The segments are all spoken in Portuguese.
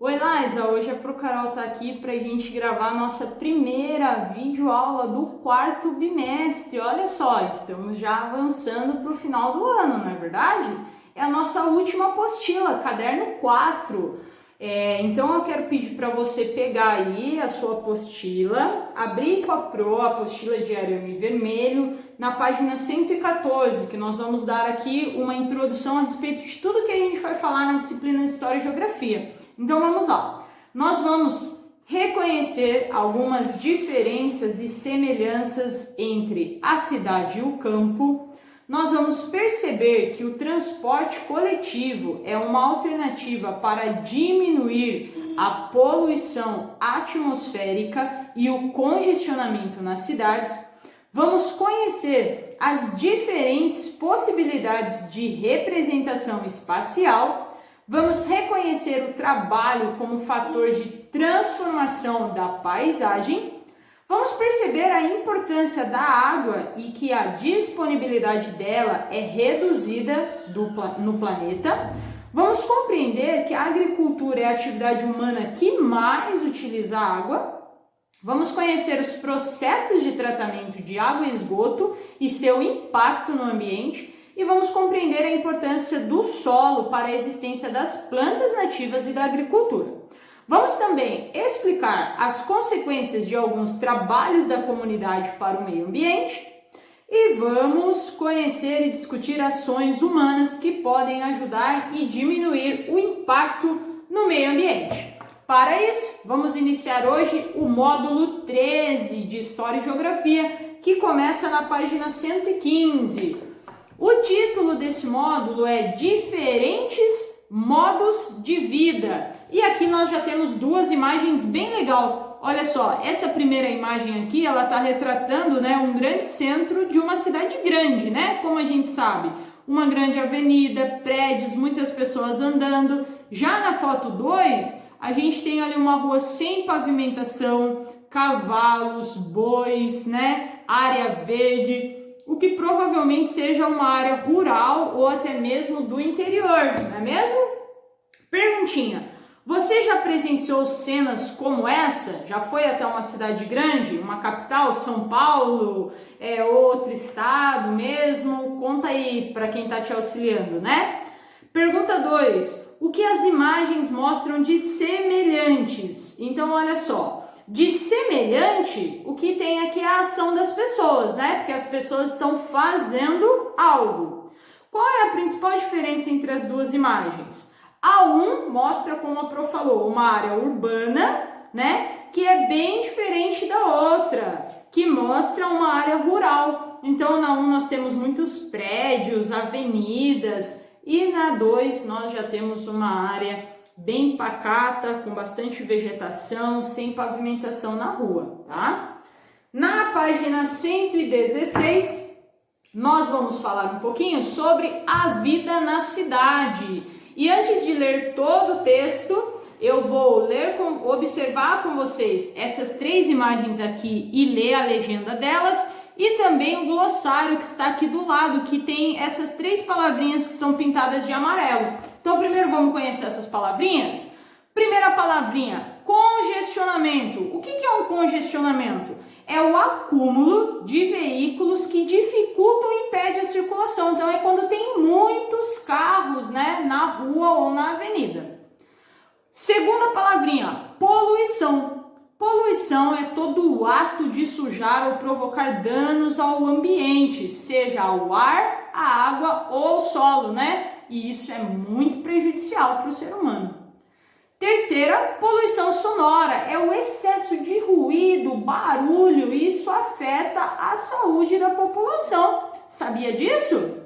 Oi, Laisa, hoje a Carol tá aqui pra gente gravar a nossa primeira videoaula do quarto bimestre. Olha só, estamos já avançando para o final do ano, não é verdade? É a nossa última apostila, caderno 4. Então eu quero pedir para você pegar aí a sua apostila, abrir com a apostila de arame vermelho, na página 114, que nós vamos dar aqui uma introdução a respeito de tudo que a gente vai falar na disciplina de História e Geografia. Então vamos lá, nós vamos reconhecer algumas diferenças e semelhanças entre a cidade e o campo. Nós vamos perceber que o transporte coletivo é uma alternativa para diminuir a poluição atmosférica e o congestionamento nas cidades. Vamos conhecer as diferentes possibilidades de representação espacial. Vamos reconhecer o trabalho como fator de transformação da paisagem. Vamos perceber a importância da água e que a disponibilidade dela é reduzida no planeta. Vamos compreender que a agricultura é a atividade humana que mais utiliza água. Vamos conhecer os processos de tratamento de água e esgoto e seu impacto no ambiente. E vamos compreender a importância do solo para a existência das plantas nativas e da agricultura. Vamos também explicar as consequências de alguns trabalhos da comunidade para o meio ambiente e vamos conhecer e discutir ações humanas que podem ajudar e diminuir o impacto no meio ambiente. Para isso, vamos iniciar hoje o módulo 13 de História e Geografia, que começa na página 115. O título desse módulo é Diferentes Modos de Vida. E aqui nós já temos duas imagens bem legal. Olha só, essa primeira imagem aqui, ela está retratando, um grande centro de uma cidade grande, Como a gente sabe, uma grande avenida, prédios, muitas pessoas andando. Já na foto 2, a gente tem ali uma rua sem pavimentação, cavalos, bois, área verde, o que provavelmente seja uma área rural ou até mesmo do interior, não é mesmo? Perguntinha, você já presenciou cenas como essa? Já foi até uma cidade grande, uma capital, São Paulo, outro estado mesmo? Conta aí para quem está te auxiliando, Pergunta 2, o que as imagens mostram de semelhantes? Então, olha só. De semelhante, o que tem aqui é a ação das pessoas, Porque as pessoas estão fazendo algo. Qual é a principal diferença entre as duas imagens? A 1 mostra, como a Pro falou, uma área urbana, Que é bem diferente da outra, que mostra uma área rural. Então, na 1 nós temos muitos prédios, avenidas, e na 2 nós já temos uma área bem pacata, com bastante vegetação, sem pavimentação na rua, Na página 116, nós vamos falar um pouquinho sobre a vida na cidade. E antes de ler todo o texto, eu vou observar com vocês essas 3 imagens aqui e ler a legenda delas, e também o glossário que está aqui do lado, que tem essas 3 palavrinhas que estão pintadas de amarelo. Então, primeiro vamos conhecer essas palavrinhas. Primeira palavrinha, congestionamento. O que é um congestionamento? É o acúmulo de veículos que dificultam e impedem a circulação. Então, é quando tem muitos carros, na rua ou na avenida. Segunda palavrinha, poluição. Poluição é todo o ato de sujar ou provocar danos ao ambiente, seja ao ar, à água ou ao solo, E isso é muito prejudicial para o ser humano. Terceira, poluição sonora, é o excesso de ruído, barulho, e isso afeta a saúde da população. Sabia disso?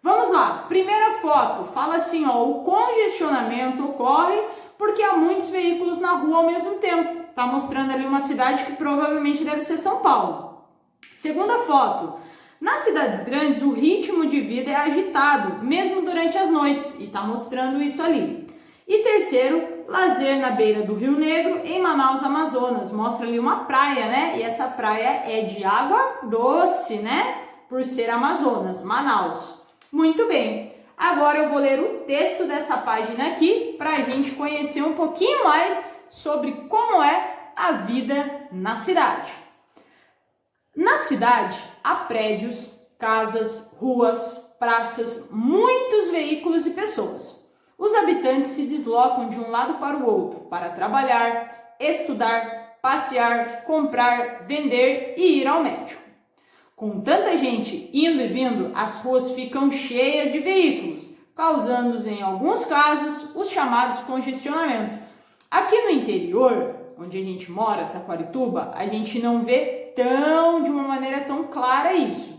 Vamos lá, primeira foto, fala assim, o congestionamento ocorre porque há muitos veículos na rua ao mesmo tempo. Está mostrando ali uma cidade que provavelmente deve ser São Paulo. Segunda foto, nas cidades grandes o ritmo de vida é agitado, mesmo durante as noites, e está mostrando isso ali. E terceiro, lazer na beira do Rio Negro, em Manaus, Amazonas. Mostra ali uma praia, E essa praia é de água doce, Por ser Amazonas, Manaus. Muito bem. Agora eu vou ler o texto dessa página aqui para a gente conhecer um pouquinho mais sobre como é a vida na cidade. Na cidade há prédios, casas, ruas, praças, muitos veículos e pessoas. Os habitantes se deslocam de um lado para o outro para trabalhar, estudar, passear, comprar, vender e ir ao médico. Com tanta gente indo e vindo, as ruas ficam cheias de veículos, causando, em alguns casos, os chamados congestionamentos. Aqui no interior, onde a gente mora, Taquarituba, a gente não vê de uma maneira tão clara isso.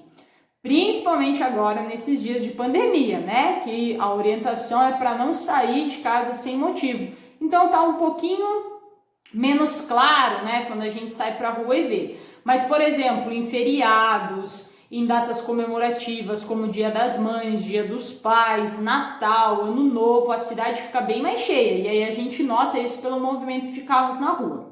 Principalmente agora, nesses dias de pandemia, né? Que a orientação é para não sair de casa sem motivo. Então tá um pouquinho menos claro, né? Quando a gente sai para a rua e vê. Mas, por exemplo, em feriados, em datas comemorativas como Dia das Mães, Dia dos Pais, Natal, Ano Novo, a cidade fica bem mais cheia. E aí a gente nota isso pelo movimento de carros na rua.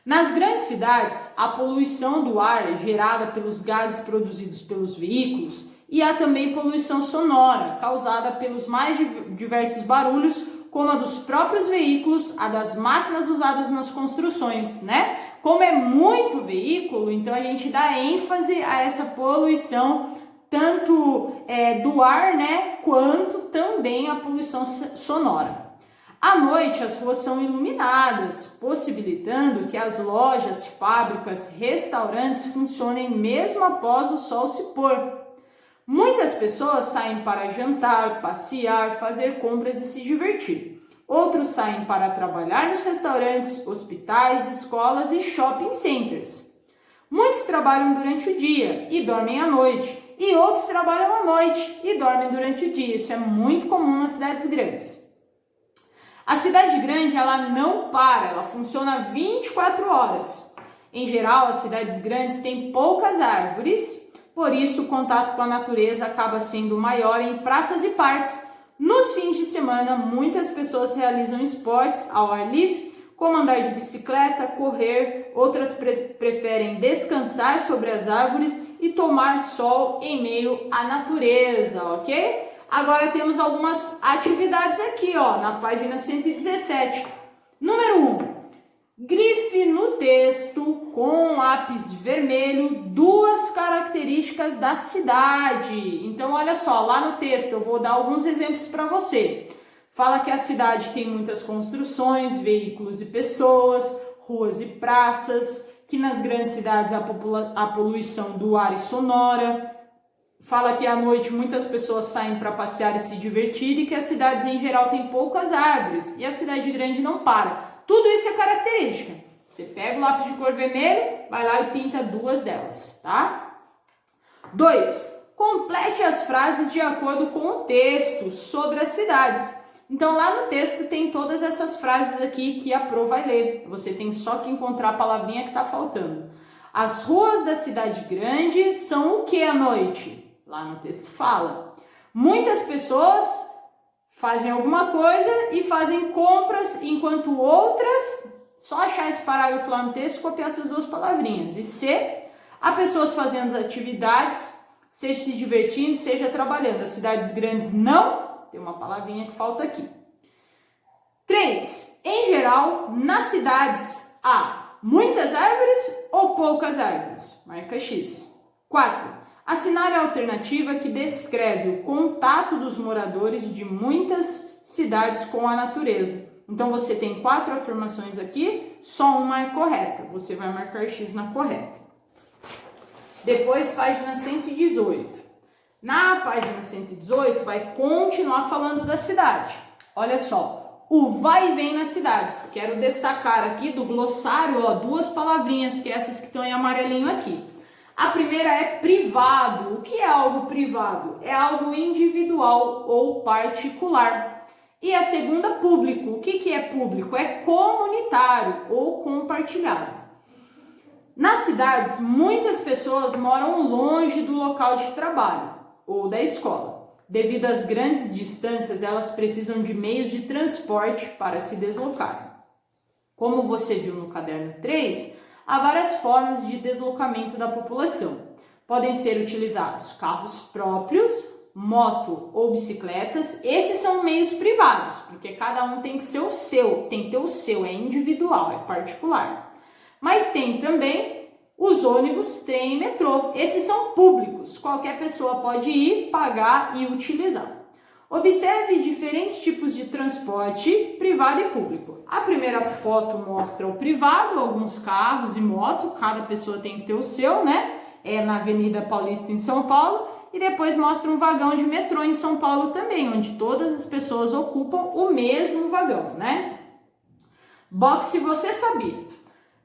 Nas grandes cidades, a poluição do ar gerada pelos gases produzidos pelos veículos e há também poluição sonora, causada pelos mais diversos barulhos, como a dos próprios veículos, a das máquinas usadas nas construções, né? Como é muito veículo, então a gente dá ênfase a essa poluição, tanto do ar, né, quanto também a poluição sonora. À noite, as ruas são iluminadas, possibilitando que as lojas, fábricas, restaurantes funcionem mesmo após o sol se pôr. Muitas pessoas saem para jantar, passear, fazer compras e se divertir. Outros saem para trabalhar nos restaurantes, hospitais, escolas e shopping centers. Muitos trabalham durante o dia e dormem à noite, e outros trabalham à noite e dormem durante o dia. Isso é muito comum nas cidades grandes. A cidade grande, ela não para, ela funciona 24 horas. Em geral, as cidades grandes têm poucas árvores, por isso o contato com a natureza acaba sendo maior em praças e parques. Nos fins de semana, muitas pessoas realizam esportes ao ar livre, como andar de bicicleta, correr, outras preferem descansar sobre as árvores e tomar sol em meio à natureza, ok? Agora temos algumas atividades aqui, ó, na página 117. Número 1. Grife no texto com lápis vermelho 2 características da cidade. Então, olha só, lá no texto eu vou dar alguns exemplos para você. Fala que a cidade tem muitas construções, veículos e pessoas, ruas e praças, que nas grandes cidades a poluição do ar e sonora. Fala que à noite muitas pessoas saem para passear e se divertir e que as cidades em geral têm poucas árvores e a cidade grande não para. Tudo isso é característica. Você pega o lápis de cor vermelho, vai lá e pinta 2 delas, tá? 2. Complete as frases de acordo com o texto sobre as cidades. Então lá no texto tem todas essas frases aqui que a Pro vai ler. Você tem só que encontrar a palavrinha que está faltando. As ruas da cidade grande são o que à noite? Lá no texto fala. Muitas pessoas fazem alguma coisa e fazem compras, enquanto outras, só achar esse parágrafo lá no texto e copiar essas 2 palavrinhas. E C, há pessoas fazendo atividades, seja se divertindo, seja trabalhando. As cidades grandes não, tem uma palavrinha que falta aqui. 3, em geral, nas cidades há muitas árvores ou poucas árvores? Marca X. 4. Assinar a alternativa que descreve o contato dos moradores de muitas cidades com a natureza. Então, você tem 4 afirmações aqui, só uma é correta. Você vai marcar X na correta. Depois, página 118. Na página 118, vai continuar falando da cidade. Olha só, o vai e vem nas cidades. Quero destacar aqui do glossário, ó, 2 palavrinhas, que é essas que estão em amarelinho aqui. A primeira é privado. O que é algo privado? É algo individual ou particular. E a segunda, público. O que é público? É comunitário ou compartilhado. Nas cidades, muitas pessoas moram longe do local de trabalho ou da escola. Devido às grandes distâncias, elas precisam de meios de transporte para se deslocar. Como você viu no caderno 3, há várias formas de deslocamento da população. Podem ser utilizados carros próprios moto ou bicicletas. Esses são meios privados, porque cada um tem que ser o seu, tem que ter o seu, é individual, é particular. Mas tem também os ônibus, trem e metrô. Esses são públicos, qualquer pessoa pode ir, pagar e utilizar. Observe diferentes tipos de transporte privado e público. A primeira foto mostra o privado, alguns carros e moto, cada pessoa tem que ter o seu, né? É na Avenida Paulista em São Paulo, e depois mostra um vagão de metrô em São Paulo também, onde todas as pessoas ocupam o mesmo vagão, né? Boxe Você Sabia?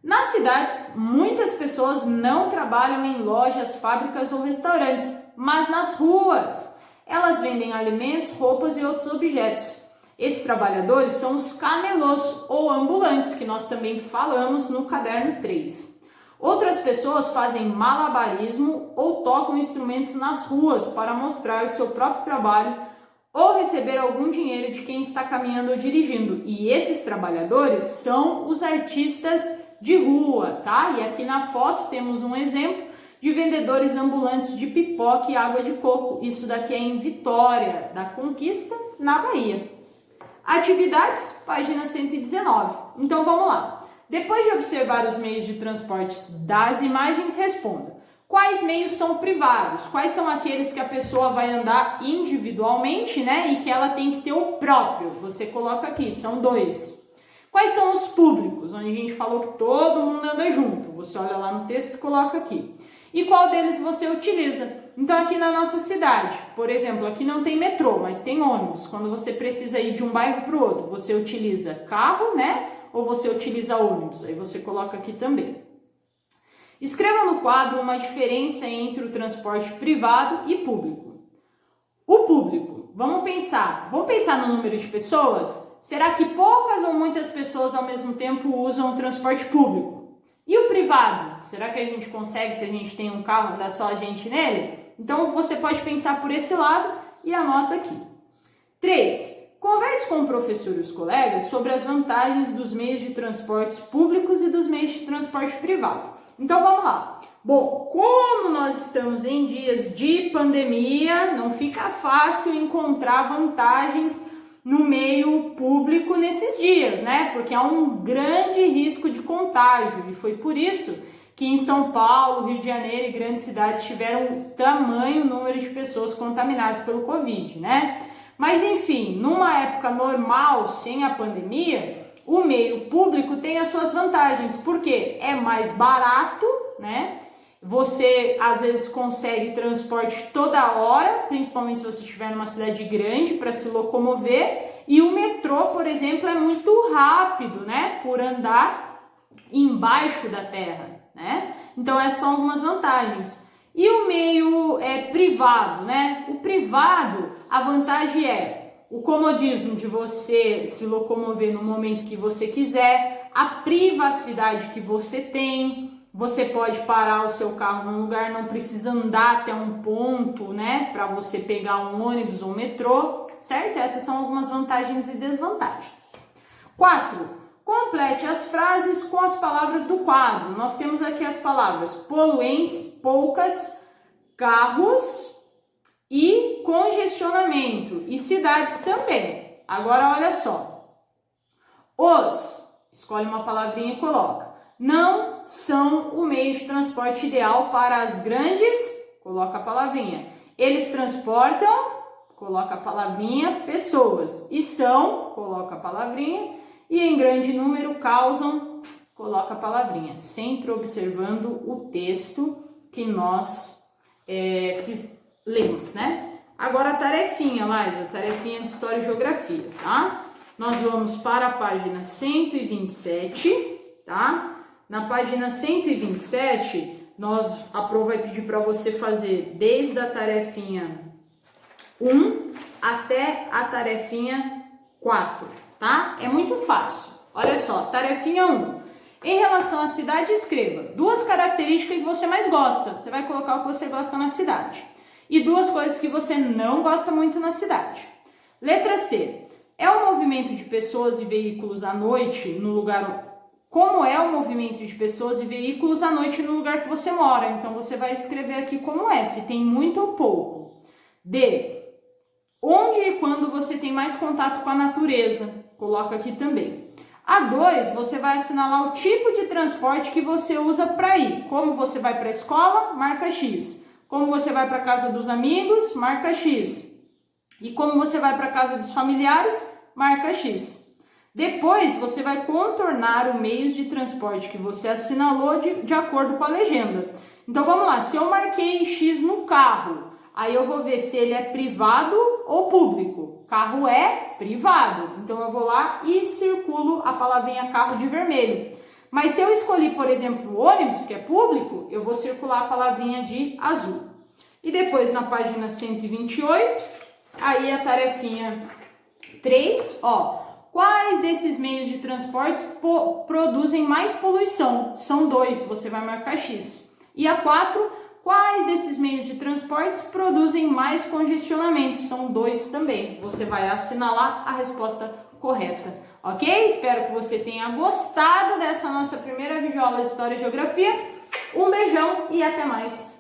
Nas cidades, muitas pessoas não trabalham em lojas, fábricas ou restaurantes, mas nas ruas. Elas vendem alimentos, roupas e outros objetos. Esses trabalhadores são os camelôs ou ambulantes, que nós também falamos no caderno 3. Outras pessoas fazem malabarismo ou tocam instrumentos nas ruas para mostrar o seu próprio trabalho ou receber algum dinheiro de quem está caminhando ou dirigindo. E esses trabalhadores são os artistas de rua, tá? E aqui na foto temos um exemplo de vendedores ambulantes de pipoca e água de coco. Isso daqui é em Vitória da Conquista, na Bahia. Atividades, página 119. Então vamos lá. Depois de observar os meios de transporte das imagens, responda. Quais meios são privados? Quais são aqueles que a pessoa vai andar individualmente, né? E que ela tem que ter o próprio. Você coloca aqui, são 2. Quais são os públicos? Onde a gente falou que todo mundo anda junto. Você olha lá no texto e coloca aqui. E qual deles você utiliza? Então aqui na nossa cidade, por exemplo, aqui não tem metrô, mas tem ônibus. Quando você precisa ir de um bairro para o outro, você utiliza carro, né? Ou você utiliza ônibus? Aí você coloca aqui também. Escreva no quadro uma diferença entre o transporte privado e público. O público, vamos pensar no número de pessoas? Será que poucas ou muitas pessoas ao mesmo tempo usam o transporte público? E o privado? Será que a gente consegue, se a gente tem um carro, andar só a gente nele? Então você pode pensar por esse lado e anota aqui. 3. Converse com o professor e os colegas sobre as vantagens dos meios de transportes públicos e dos meios de transporte privado. Então vamos lá. Bom, como nós estamos em dias de pandemia, não fica fácil encontrar vantagens no meio público nesses dias, né? Porque há um grande risco de contágio e foi por isso que em São Paulo, Rio de Janeiro e grandes cidades tiveram um tamanho número de pessoas contaminadas pelo Covid, né? Mas enfim, numa época normal, sem a pandemia, o meio público tem as suas vantagens, porque é mais barato, né? Você às vezes consegue transporte toda hora, principalmente se você estiver numa cidade grande para se locomover, e o metrô, por exemplo, é muito rápido, né? Por andar embaixo da terra, né? Então essas são algumas vantagens. E o meio privado, né? O privado, a vantagem é o comodismo de você se locomover no momento que você quiser, a privacidade que você tem. Você pode parar o seu carro num lugar, não precisa andar até um ponto, né, para você pegar um ônibus ou um metrô, certo? Essas são algumas vantagens e desvantagens. 4. Complete as frases com as palavras do quadro. Nós temos aqui as palavras poluentes, poucas, carros e congestionamento, e cidades também. Agora olha só. Escolhe uma palavrinha e coloca. Não são o meio de transporte ideal para as grandes, coloca a palavrinha. Eles transportam, coloca a palavrinha, pessoas. E são, coloca a palavrinha. E em grande número causam, coloca a palavrinha. Sempre observando o texto que nós lemos, né? Agora a tarefinha, Laís, a tarefinha de História e Geografia, tá? Nós vamos para a página 127, tá? Na página 127, a prova vai pedir para você fazer desde a tarefinha 1 até a tarefinha 4, tá? É muito fácil. Olha só, tarefinha 1. Em relação à cidade, escreva 2 características que você mais gosta. Você vai colocar o que você gosta na cidade. E 2 coisas que você não gosta muito na cidade. Letra C. É o movimento de pessoas e veículos à noite no lugar... Como é o movimento de pessoas e veículos à noite no lugar que você mora? Então, você vai escrever aqui como é, se tem muito ou pouco. D. onde e quando você tem mais contato com a natureza. Coloca aqui também. A 2, você vai assinalar o tipo de transporte que você usa para ir. Como você vai para a escola, marca X. Como você vai para a casa dos amigos, marca X. E como você vai para a casa dos familiares, marca X. Depois, você vai contornar o meio de transporte que você assinalou de acordo com a legenda. Então, vamos lá. Se eu marquei X no carro, aí eu vou ver se ele é privado ou público. Carro é privado. Então, eu vou lá e circulo a palavrinha carro de vermelho. Mas se eu escolhi, por exemplo, o ônibus, que é público, eu vou circular a palavrinha de azul. E depois, na página 128, aí a tarefinha 3, ó. Quais desses meios de transportes produzem mais poluição? São 2, você vai marcar X. E a 4, quais desses meios de transportes produzem mais congestionamento? São 2 também. Você vai assinalar a resposta correta, ok? Espero que você tenha gostado dessa nossa primeira videoaula de História e Geografia. Um beijão e até mais!